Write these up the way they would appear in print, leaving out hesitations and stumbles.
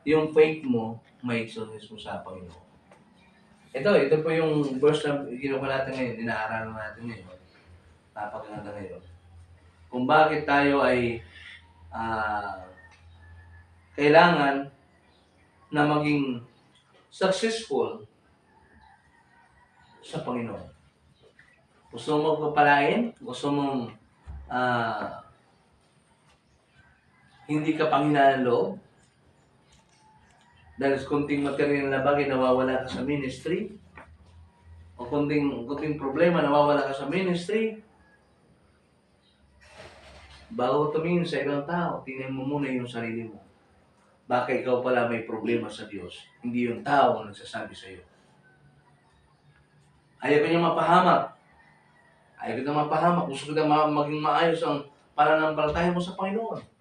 yung faith mo may exercise mo sa Panginoon. Ito po yung verse na kinuha natin ngayon, inaaralan natin ngayon. Napakaganda ngayon. Kung bakit tayo ay kailangan na maging successful sa Panginoon. Gusto mo magpapalain? Gusto mong hindi ka panghinaan ng loob? Dahil kunting material na bagay, nawawala ka sa ministry? O kunting problema, nawawala ka sa ministry? Bago tumingin sa ibang tao, tingnan mo muna yung sarili mo. Baka ikaw pala may problema sa Diyos, hindi yung tao ang nagsasabi sa iyo. Ayaw ko niyang mapahamak. Ayaw ko niyang mapahamak. Gusto ko na maging maayos ang pananampalataya mo sa Panginoon.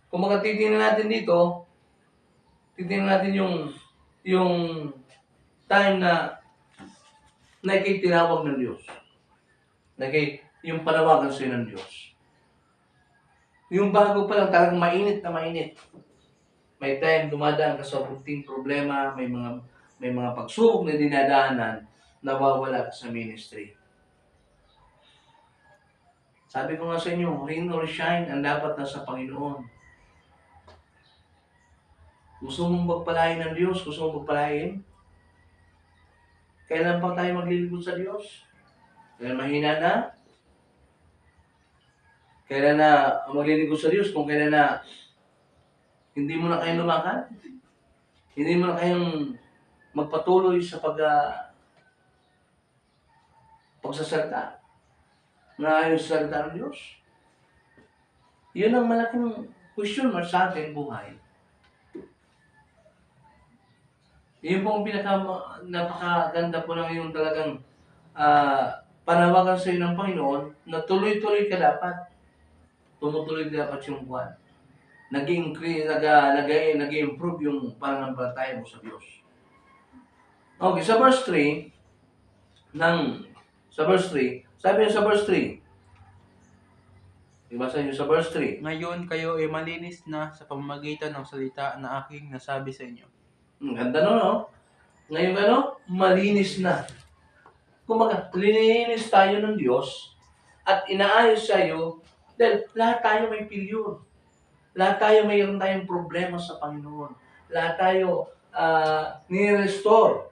Kung titingnan natin dito, titingnan natin yung time na tinawag ng Diyos. Yung panawagan sa'yo ng Diyos. Yung bago pa lang talagang mainit na mainit. May time dumadaan ka sa kunting problema, may mga pagsubok na dinadaanan, nawawala ka sa ministry. Sabi ko nga sa inyo, rain or shine, ang dapat nasa Panginoon. Gusto mong magpalain ng Diyos? Gusto mong magpalain? Kailan pa tayo maglilingkod sa Diyos? Kailan mahina na? Kailan na maglilingkod sa Diyos? Kung kailan na hindi mo na kayang lumakad? Hindi mo na kayang magpatuloy sa pagsasalita na ayon sa salita ng Diyos? Yun ang malaking question mark sa ating buhay. Yun po ang napakaganda po lang yung talagang panawagan sa iyo ng Panginoon na tuloy-tuloy ka dapat. Tumutuloy dapat yung buwan. Nag-improve yung pananampalataya mo sa Diyos. Okay, sa verse 3, sabi niya sa verse 3, ibasa niyo sa verse 3. Ngayon kayo ay malinis na sa pamamagitan ng salita na aking nasabi sa inyo. Ganda no? Ngayon malinis na. Kumaga, lininis tayo ng Diyos at inaayos sa'yo dahil lahat tayo may failure. Lahat tayo mayroon tayong problema sa Panginoon. Lahat tayo ni-restore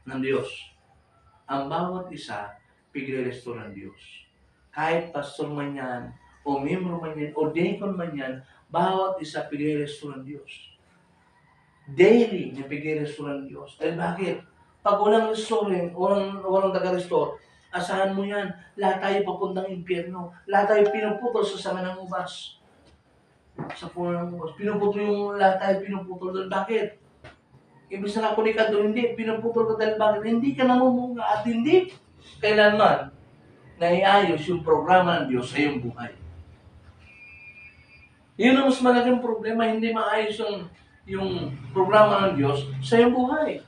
ng Diyos. Ang bawat isa, pigre-restore ng Diyos. Kahit pastor man yan, o membro man yan, o deacon man yan, bawat isa pigre-restore ng Diyos. Daily, na pigre-restore ng Diyos. Dahil bakit? Pag walang restoring, walang taga-restore, asahan mo yan, lahat tayo papuntang impyerno. Lahat tayo pinuputol sa sanga ng ubas. Sa puno ng ubas. Pinuputol yung lahat tayo pinuputol doon. Bakit? Ibig sa kakunin ka doon, hindi. Pinuputol ka dahil bakit? Hindi ka namumunga at hindi kailanman naiayos yung programa ng Diyos sa iyong buhay. Yun ang mas malaking problema, hindi maayos yung programa ng Diyos sa iyong buhay.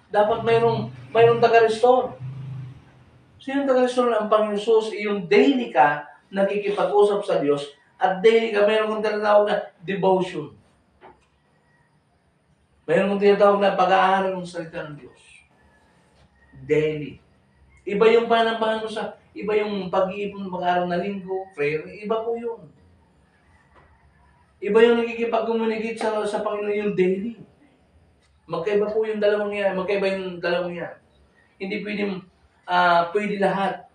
Dapat mayroong taga-restore. Sino taga-restore ng Panginoon Jesus? Yung daily ka nakikipag-usap sa Diyos at daily ka mayroong kong tinatawag na devotion. Mayroong kong tinatawag na pag-aaral ng salita ng Diyos. Daily. Iba yung panambahan mo iba yung pag-iipon, pag-aaral na linggo, prayer, iba po yun. Iba yung nakikipag-communicate sa Panginoon yung daily. Magkaiba po yung dalawang yan. Hindi pwede lahat.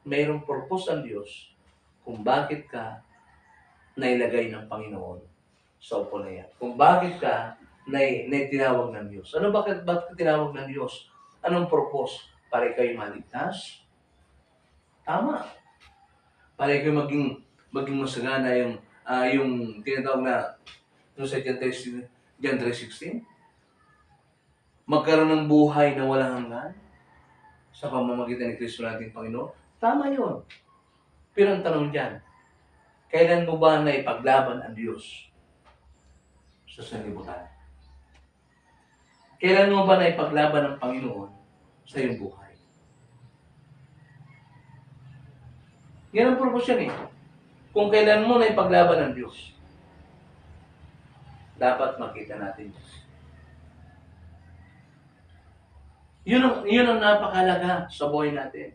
Mayroong purpose ang Diyos kung bakit ka nailagay ng Panginoon sa upo na yan. Kung bakit ka tinawag ng Diyos. Bakit tinawag ng Diyos? Anong purpose? Para kayo maligtas? Tama. Para kayo maging masagana yung tinatawag na sa John 3:16. Magkaroon ng buhay na walang hanggan sa pamamagitan ni Kristo nating Panginoon. Tama yun. Pero ang tanong dyan, kailan mo ba na ipaglaban ang Diyos sa sanlibutan? Kailan mo ba na ipaglaban ang Panginoon sa iyong buhay? Yan ang purpose yan eh. Kung kailan mo na ipaglaban ang Diyos. dapat makita natin. Yun ang napakalaga sa buhay natin.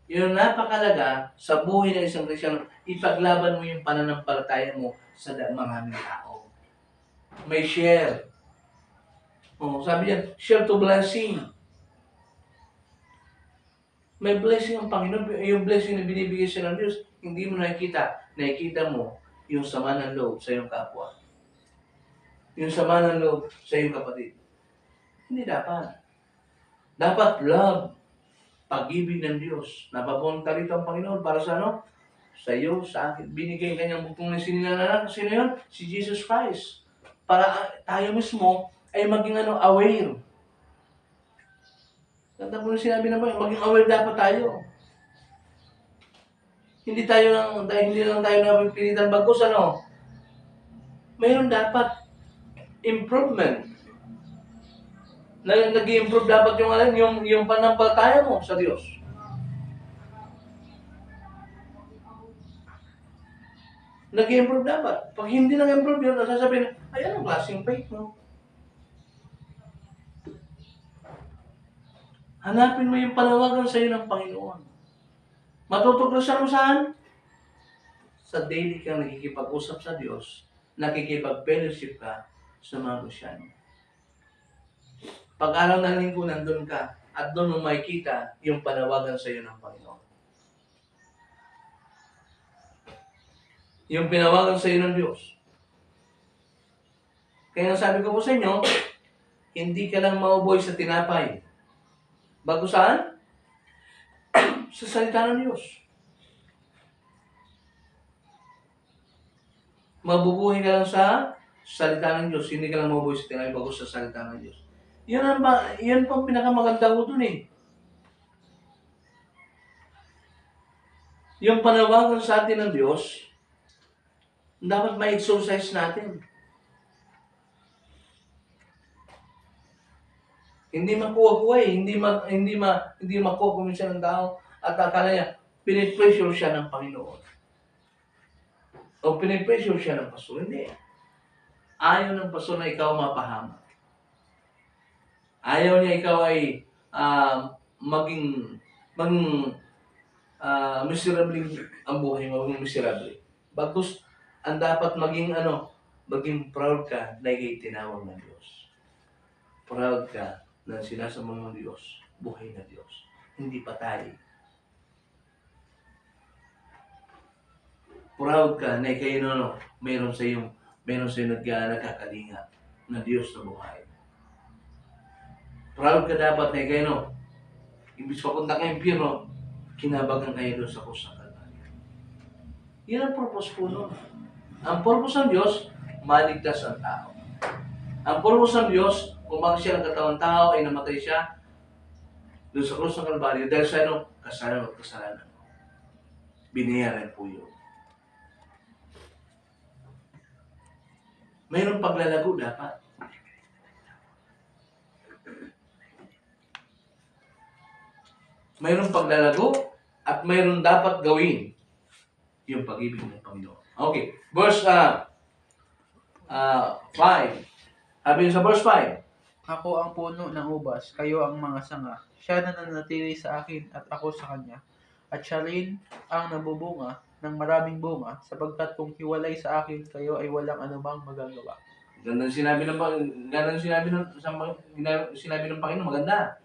Yun ang napakalaga sa buhay ng isang Kristyano. Ipaglaban mo yung pananampalataya mo sa maraming tao. May share. Sabi niya, share to blessing. May blessing ang Panginoon. Yung blessing na binibigay siya ng Diyos, hindi mo nakikita. Nakikita mo yung sama ng loob sa iyong kapwa. Yung sama ng loob sa iyong kapatid. Hindi dapat. Dapat love, pag-ibig ng Diyos. Napapunta rito ang Panginoon para sa ano? Sa iyo, sa akin. Binigay ang kanyang bugtong na sinilalanan. Sino yun? Si Jesus Christ. Para tayo mismo ay maging aware. Ganda po na sinabi naman, maging aware dapat tayo. Hindi lang tayo napipilitan bagkus, mayroon dapat improvement. Nag-i-improve dapat yung panampalataya mo sa Diyos. Nag-i-improve dapat. Pag hindi nag-improve yun, sasabihin, ay, anong klaseng faith mo? Hanapin mo yung panawagan sa iyo ng Panginoon. Matutuklasan mo saan? Sa daily kang nakikipag-usap sa Diyos, nakikipag-fellowship ka sa mga Kristyano. Pag-araw ng linggo, nandun ka, at doon mo makikita yung panawagan sa iyo ng Panginoon. Yung pinawagan sa iyo ng Diyos. Kaya sabi ko po sa inyo, hindi ka lang mauboy sa tinapay. Bago saan? Sa salita ng Diyos. Mabubuhay ka lang sa salita ng Diyos. Hindi ka lang mabubuhay sa tinapay bago sa salita ng Diyos. Yan po ang pinakamaganda ko dun eh. Yung panawagan sa atin ng Diyos, dapat ma-exercise natin. Hindi makuha eh. Hindi makuha kung minsan ng tao at akala niya, pinipressure siya ng Panginoon. O pinipressure siya ng pastor. Hindi. Ayaw ng pastor na ikaw mapahamak. Ayaw niya ikaw ay maging miserable ang buhay mo, maging miserable. Bagkus, ang dapat maging proud ka na ikay tinawag ng Diyos. Proud ka na sinasama ng Diyos, buhay na Diyos. Hindi patay. Proud ka na ikay meron sa iyong nagkakalinga na Diyos na buhay. Proud ka dapat na ikay imbis papunta ka impyerno, kinabagan kayo doon sa krus ng Kalbaryo. Yan ang purpose po nun. Ang purpose ng Diyos, maligtas ang tao. Ang purpose ng Diyos, kung bakit siya nagkatawang tao ay namatay siya doon sa krus ng Kalbaryo dahil sa kasalanan. Binayaran po yun. Mayroong paglalago dapat. Mayroong paglalago at mayroong dapat gawin yung pag-ibig ng Panginoon. Okay, verse 5. Sabi sa verse 5. Ako ang puno ng ubas, kayo ang mga sanga. Siya na nanatili sa akin at ako sa kanya. At siya rin ang nabubunga ng maraming bunga, sapagkat kung hiwalay sa akin, kayo ay walang anumang magagawa. Ganda sinabi ng Panginoon, maganda.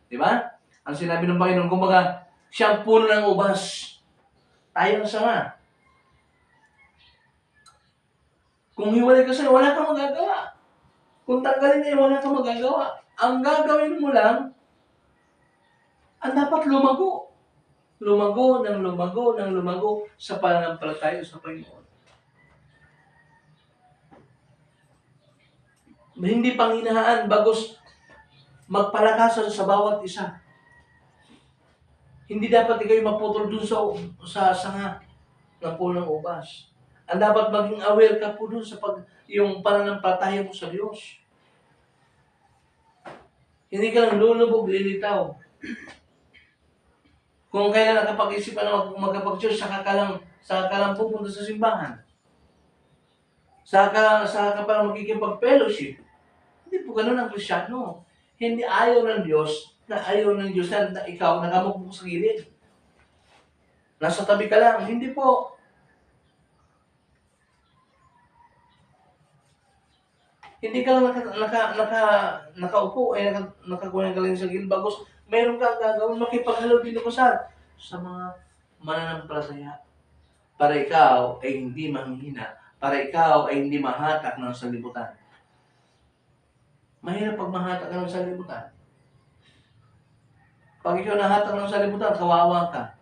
Di ba? Ang sinabi ng Panginoon, kumbaga, siya ang puno ng ubas. Tayo ang sanga. Kung hiwalay ka sa'yo, wala kang magagawa. Kung tanggalin niya, wala kang magagawa. Ang gagawin mo lang, ang dapat lumago. Lumago sa pananampalataya sa Panginoon. Hindi panghinaan, bagos magpalakasan sa bawat isa. Hindi dapat ikaw maputol dun sa sanga ng punong ubas. Ang dapat maging aware ka po dun sa yung pananampalataya mo sa Diyos. Hindi ka lang lulubog, lilitaw. Kung kailan nakapag-isip ka na magkapag-church, saka ka lang pupunta sa simbahan. Saka ka pa makikipag-fellowship. Hindi po ganun ang Kristyano. Hindi ayaw ng Diyos na ikaw nakamukmuk sa gilid. Nasa tabi ka lang. Hindi po. Hindi ka lang nakaupo, nakakuha ka lang sa gilid. Bagos, meron kang gagawin, makipaghalog dito ko sa mga mananampalataya. Para ikaw ay hindi manghihina. Para ikaw ay hindi mahatak ng sanlibutan. Mahirap pag mahatak ka ng sanlibutan. Pag ikaw nahatak ng sanlibutan, kawawa ka.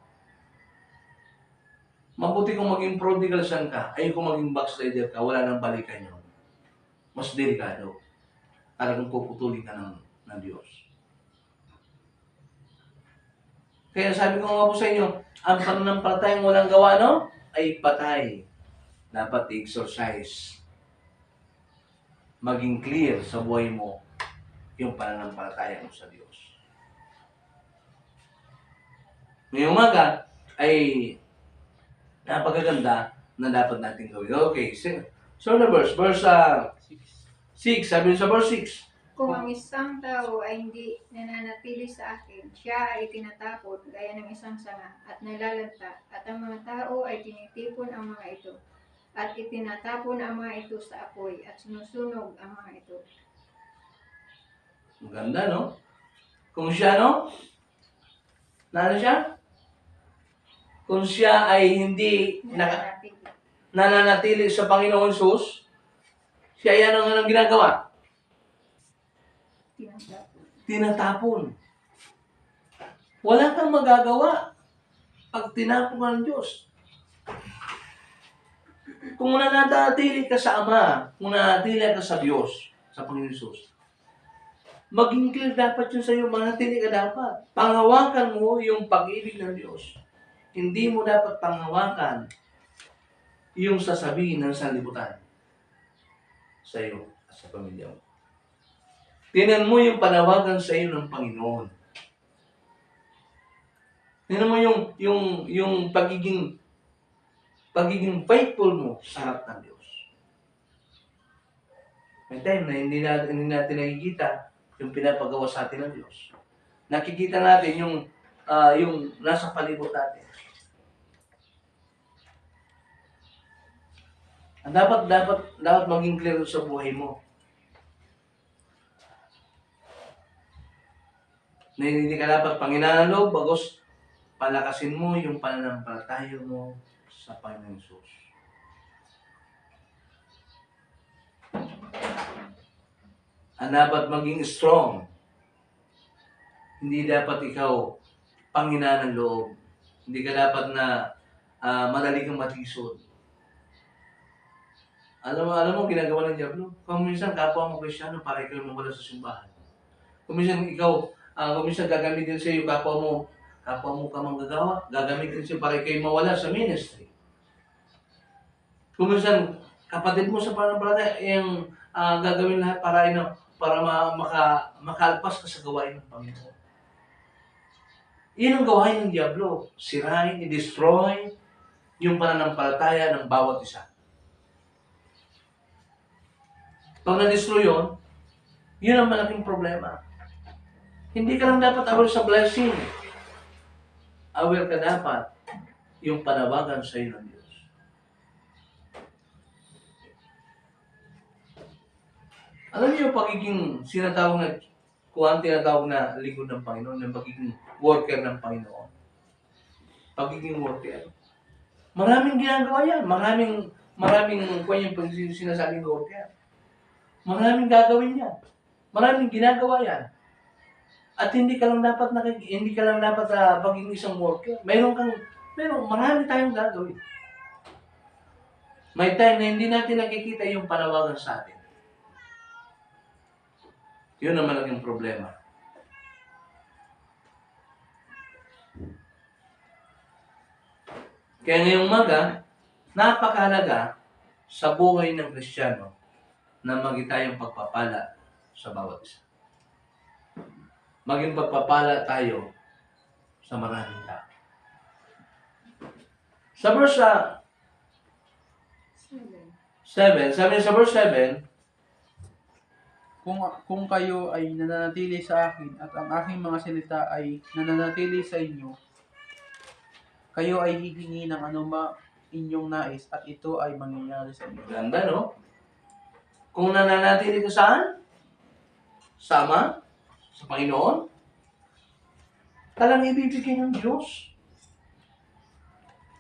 Mabuti kung maging prodigal son ka, ay kung maging backslider ka, wala nang balikan yun. Mas delikado. Talagang puputulin ka ng Diyos. Kaya sabi ko nga po sa inyo, ang pananampalatayang walang gawa, no? Ay patay. Dapat i-exercise. Maging clear sa buhay mo yung pananampalataya mo sa Diyos. Ngayong umaga ay napakaganda na dapat natin gawin. Okay, so na verse 6, sabi sa verse 6. Kung ang isang tao ay hindi nananatili sa akin, siya ay tinatapon gaya ng isang sanga at nalalanta, at ang mga tao ay tinitipon ang mga ito, at itinatapon ang mga ito sa apoy, at sinusunog ang mga ito. Maganda, no? Kung siya, no? Ano siya? Kung siya ay hindi Nananatili. nananatili sa Panginoon Jesus, siya yan ang anong ginagawa? Tinatapon. Tinatapon. Wala kang magagawa pag tinapon ka ng Diyos. Kung nananatili ka sa Ama, kung nananatili ka sa Diyos, sa Panginoon Jesus, maging clear dapat yun sa iyo, manatili ka dapat. Panghawakan mo yung pag-ibig ng Diyos. Hindi mo dapat panghawakan yung sasabihin ng sanlibutan sa iyo at sa pamilya mo. Tingnan mo yung panawagan sa iyo ng Panginoon. Tingnan mo yung pagiging faithful mo sa harap ng Diyos. May time na hindi natin nakikita yung pinapagawa sa atin ng Diyos. Nakikita natin yung nasa palibot natin. Dapat maging clear sa buhay mo. Na hindi ka dapat panghinaan ng loob, bagos palakasin mo yung pananampalataya mo sa Panginoon Jesus. Ang dapat maging strong. Hindi dapat ikaw panghinaan ng loob. Hindi ka dapat na madali kang matisod. Alam mo, ginagawa ng Diablo. Kung minsan kapwa mo Kristyano, para ikaw mawala sa simbahan. Kung minsan gagamitin sa iyo, kapwa mo ka manggagawa, gagamitin sa iyo para ikaw mawala sa ministry. Kung minsan, kapatid mo sa pananampalataya, yung gagawin lahat para makalpas ka sa gawain ng Panginoon. Iyan ang gawain ng Diablo. Sirain, i-destroy yung pananampalataya ng bawat isa. Pag na-destroy yun ang malaking problema. Hindi ka lang dapat aware sa blessing. Aware ka dapat yung panawagan sa iyo ng Diyos. Alam niyo yung pagiging tinatawag na lingkod ng Panginoon, yung pagiging worker ng Panginoon. Pagiging worker. Maraming ginagawa yan. Maraming yung sinasabing worker. Maraming gagawin yan. Maraming ginagawa yan. At hindi ka lang dapat pagiging isang worker. Marami tayong gagawin. May time na hindi natin nakikita yung panawagan sa atin. Yun ang malaking problema. Kaya ngayong umaga, napakahalaga sa buhay ng Kristiyano na maging tayong pagpapala sa bawat isa. Maging pagpapala tayo sa maraming tao. Sa verse 7, sabi sa verse 7, Kung kayo ay nananatili sa akin at ang aking mga salita ay nananatili sa inyo, kayo ay hihingi ng anuma inyong nais at ito ay mangyayari sa inyo. ganda, no? Kung nananatili ka saan? Sama? Sa Panginoon? Talagang ibibigay ng Diyos.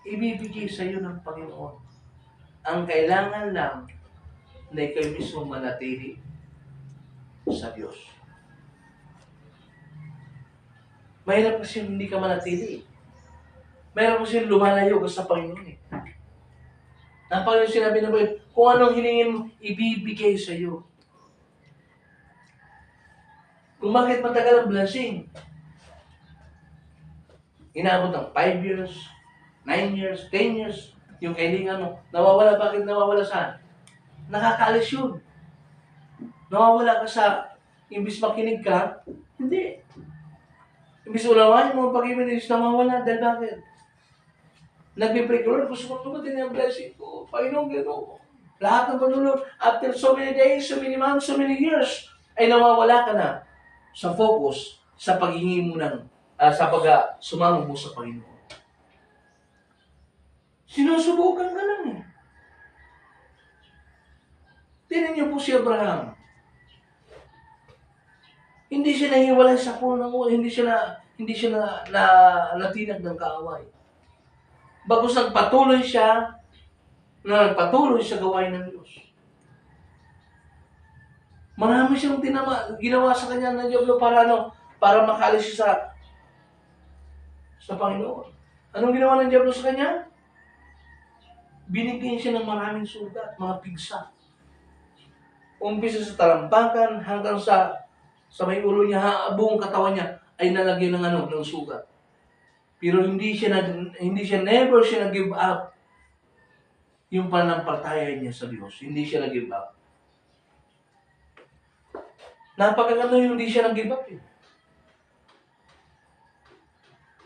Ibibigay sa iyo ng Panginoon. Ang kailangan lang na ikaw mismo manatili sa Diyos. Mahirap kasi hindi ka manatili. Mahirap kasi lumalayo ka sa Panginoon eh. Ang Panginoon sinabi na ba, kung anong hilingin mo, ibibigay sa iyo. Kung bakit matagal ang blessing, inaabot ng 5 years, 9 years, 10 years, yung kailangan mo, nawawala, bakit nawawala saan? Nakakaalis yun. Nawawala ka sa, imbis makinig ka, hindi. Imbis unawain mo ang pag-ibig, nawawala, dahil bakit? Nagbe-break, Lord, gusto ko tumating ang blessing ko, Panginoon, gano'n. Lahat ng panulog, after so many days, so many months, so many years, ay nawawala ka na sa focus sa paghingi mo ng, sa sumama mo sa Panginoon. Sinusubukan ka lang eh. Tingnan niyo po si Abraham. Hindi siya nahiwalay sa puno, hindi siya natinag ng kaaway. Bagos nagpatuloy siya sa gawain ng Diyos. Marami siyang ginawa sa kanya ng Diablo para makalis siya sa Panginoon. Anong ginawa ng Diablo sa kanya? Binigyan siya ng maraming sugat, mga pigsa. Umpisa sa talampakan hanggang sa may ulo niya, buong katawan niya ay nalagyan ng sugat. Pero never siya nag-give up yung pananampalataya niya sa Diyos. Hindi siya nag-give up. Napakaganda yung hindi siya nag-give up eh.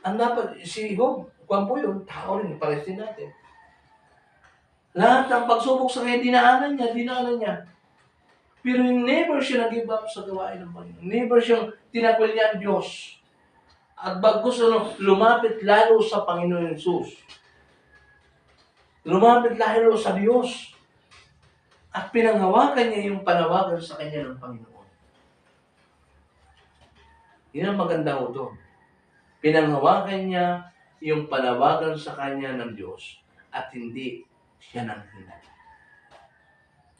Ang dapat, si Job, kung po yun, tao rin, pares din natin. Lahat ng pagsubok sa kanya, dinaanan niya. Pero never siya nag-give up sa gawain ng Panginoon. Never siyang tinakwil niya ang Diyos. At bagkus lumapit lalo sa Panginoon Jesus. Lumapit lalo sa Diyos. At pinanghawakan niya yung panawagan sa kanya ng Panginoon. Yun ang maganda ho doon. Pinanghawakan niya yung panawagan sa kanya ng Diyos at hindi siya nanghina.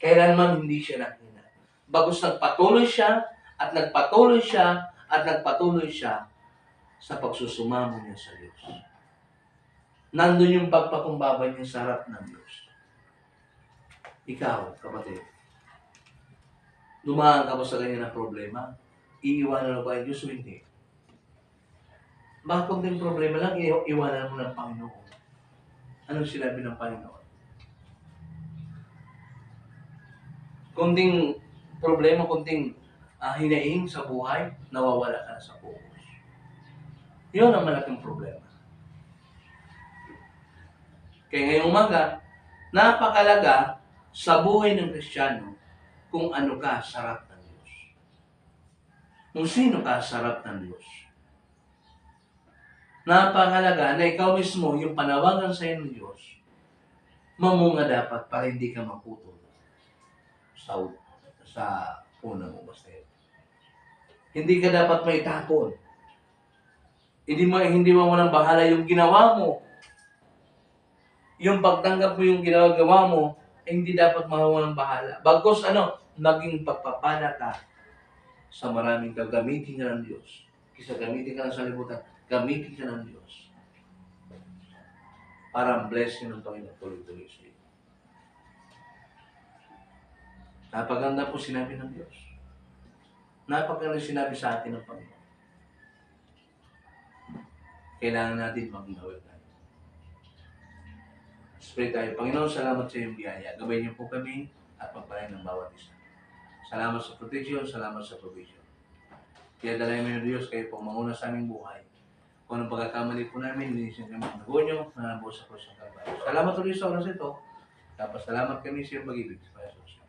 Kailanman hindi siya nanghina. Bagos nagpatuloy siya at nagpatuloy siya sa pagsusumamo niya sa Diyos. Nandun yung pagpakumbaba niya sa harap ng Diyos. Ikaw, kapatid, dumaan ka ba sa ganyan na problema? Iiwanan mo ba ang Diyos o hindi? Baka kung din problema lang, iwanan mo ng Panginoon. Anong sinabi ng Panginoon? Kunding problema, kunding hinaing sa buhay, nawawala ka na sa focus. Yun ang malaking problema. Kaya ngayong umaga, napakalaga sa buhay ng Kristiyano kung ano ka sa harap ng Diyos. Kung sino ka sa harap ng Diyos. Napakalaga na ikaw mismo, yung panawagan sa iyo ng Diyos, mamunga dapat para hindi ka maputol sa una mo basta yun. Hindi ka dapat maitapon. Hindi mo walang bahala yung ginawa mo. Yung pagtanggap mo yung ginagawa mo, hindi dapat mawawalang bahala. Bagkus maging pagpapala ka sa maraming gamitin ka ng Diyos. Kisa gamitin ka ng salibutan, gamitin ka ng Diyos. Para ang blessing ng Panginoon tuloy-tuloy sa iyo. Napaganda po sinabi ng Diyos. Napaganda sinabi sa atin ng Panginoon. Kailangan natin mag-gawin tayo. Pray tayo. Panginoon, salamat sa iyong biyaya. Gabay niyo po kami at pagpalain ng bawat isa. Salamat sa protection, salamat sa provision. Kaya dalayan mo yung Diyos, kayo po manguna sa aming buhay. Kung anong pagkakamali po namin, linisin kami ng dugo niyo, nananabuo sa krus ng Kalbaryo. Salamat ulit sa oras ito. Salamat kami sa iyong pag-ibig sa Jesus.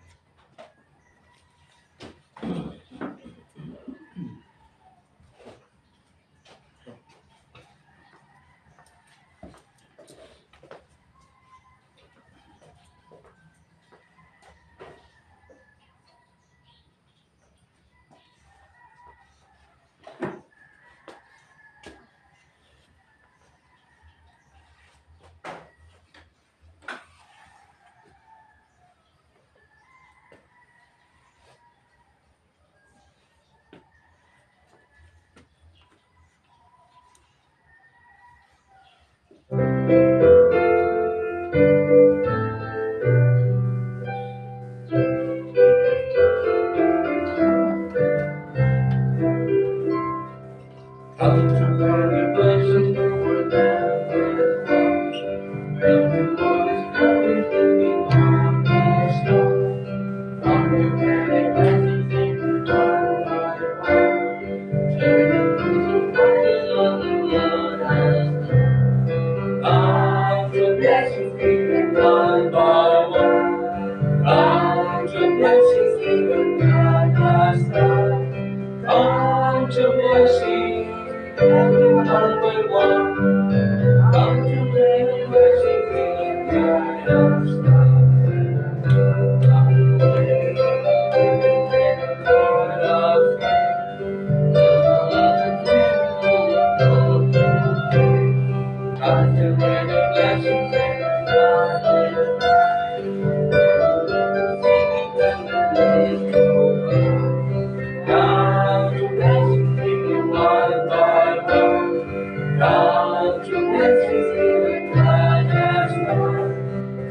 Come to many blessings more than this much. Everyone is coming, looking on his star. Come to many blessings, taken one by one. Sharing the fruits of righteousness all the Lord has done. Come to blessings, taken one by one. Come to blessings, taken God has done. Come to blessings, taken one by one. Come to many blessings, taken God has done. Come to many blessings, taken God has done. Come to many blessings, taken God has done. Come to blessings, taken one by one. Come to blessings, taken God has done.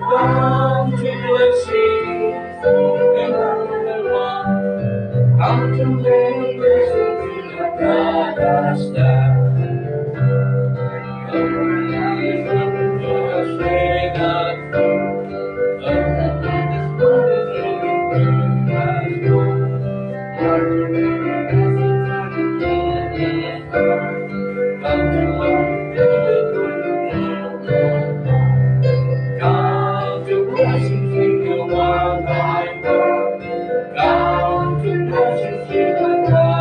Come to blessings, taken one by one. Come to many blessings, taken God has done. Come to